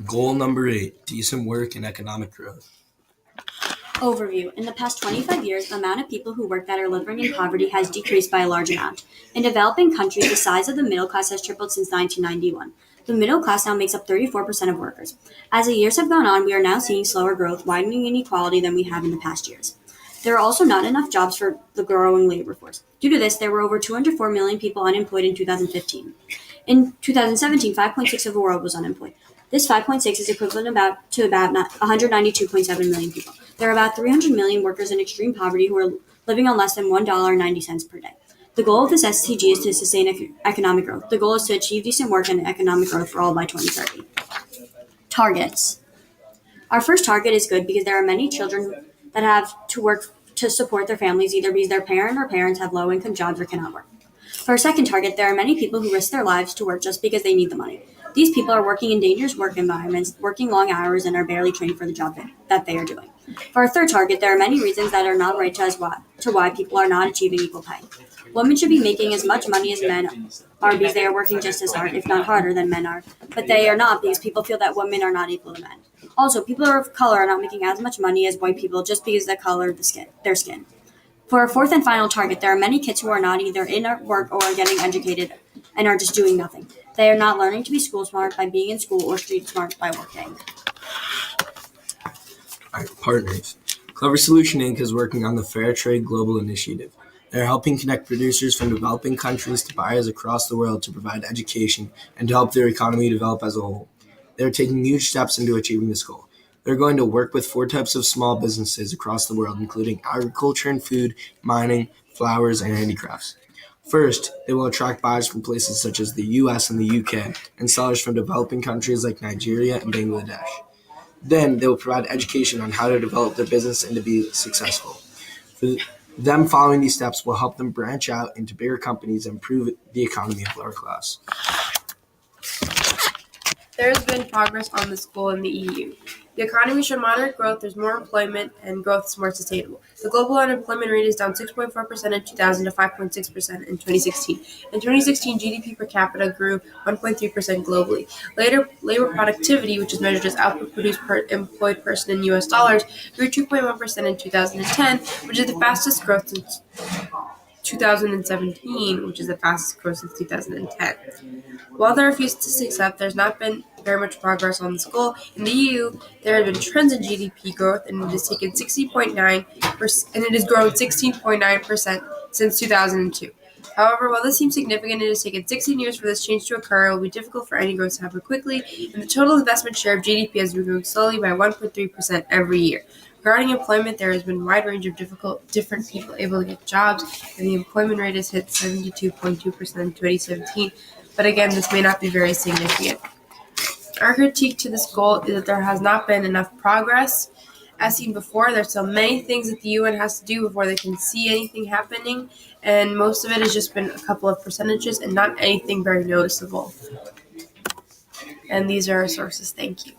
Goal number 8, decent work and economic growth. Overview. In the past 25 years, the amount of people who work that are living in poverty has decreased by a large amount. In developing countries, the size of the middle class has tripled since 1991. The middle class now makes up 34% of workers. As the years have gone on, we are now seeing slower growth, widening inequality than we have in the past years. There are also not enough jobs for the growing labor force. Due to this, there were over 204 million people unemployed in 2015. In 2017, 5.6 of the world was unemployed. This 5.6 is equivalent to about 192.7 million people. There are about 300 million workers in extreme poverty who are living on less than $1.90 per day. The goal of this SDG is to sustain economic growth. The goal is to achieve decent work and economic growth for all by 2030. Targets. Our first target is good because there are many children that have to work to support their families, either because their parent or parents have low-income jobs or cannot work. For our second target, there are many people who risk their lives to work just because they need the money. These people are working in dangerous work environments, working long hours, and are barely trained for the job that they are doing. For our third target, there are many reasons that are not right to why people are not achieving equal pay. Women should be making as much money as men are because they are working just as hard, if not harder, than men are. But they are not because people feel that women are not equal to men. Also, people of color are not making as much money as white people just because of the color of their skin. For our fourth and final target, there are many kids who are not either in work or are getting educated and are just doing nothing. They are not learning to be school smart by being in school or street smart by working. All right, partners. Clever Solution Inc. is working on the Fair Trade Global Initiative. They are helping connect producers from developing countries to buyers across the world to provide education and to help their economy develop as a whole. They are taking huge steps into achieving this goal. They're going to work with 4 types of small businesses across the world, including agriculture and food, mining, flowers, and handicrafts. First, they will attract buyers from places such as the US and the UK, and sellers from developing countries like Nigeria and Bangladesh. Then, they will provide education on how to develop their business and to be successful. For them, following these steps will help them branch out into bigger companies and improve the economy of lower class. There has been progress on this goal in the EU. The economy showed moderate growth, there's more employment, and growth is more sustainable. The global unemployment rate is down 6.4% in 2000 to 5.6% in 2016. In 2016, GDP per capita grew 1.3% globally. Labor productivity, which is measured as output produced per employed person in US dollars, grew 2.1% in 2010, which is the fastest growth since 2017, which is the fastest growth since 2010. While there are few statistics up, there's not been very much progress on this goal. In the EU, there have been trends in GDP growth, and it has taken 60.9%, and it has grown 16.9% since 2002. However, while this seems significant, it has taken 16 years for this change to occur. It will be difficult for any growth to happen quickly, and the total investment share of GDP has been growing slowly by 1.3% every year. Regarding employment, there has been a wide range of different people able to get jobs, and the employment rate has hit 72.2% in 2017. But again, this may not be very significant. Our critique to this goal is that there has not been enough progress. As seen before, there's still many things that the UN has to do before they can see anything happening, and most of it has just been a couple of percentages and not anything very noticeable. And these are our sources. Thank you.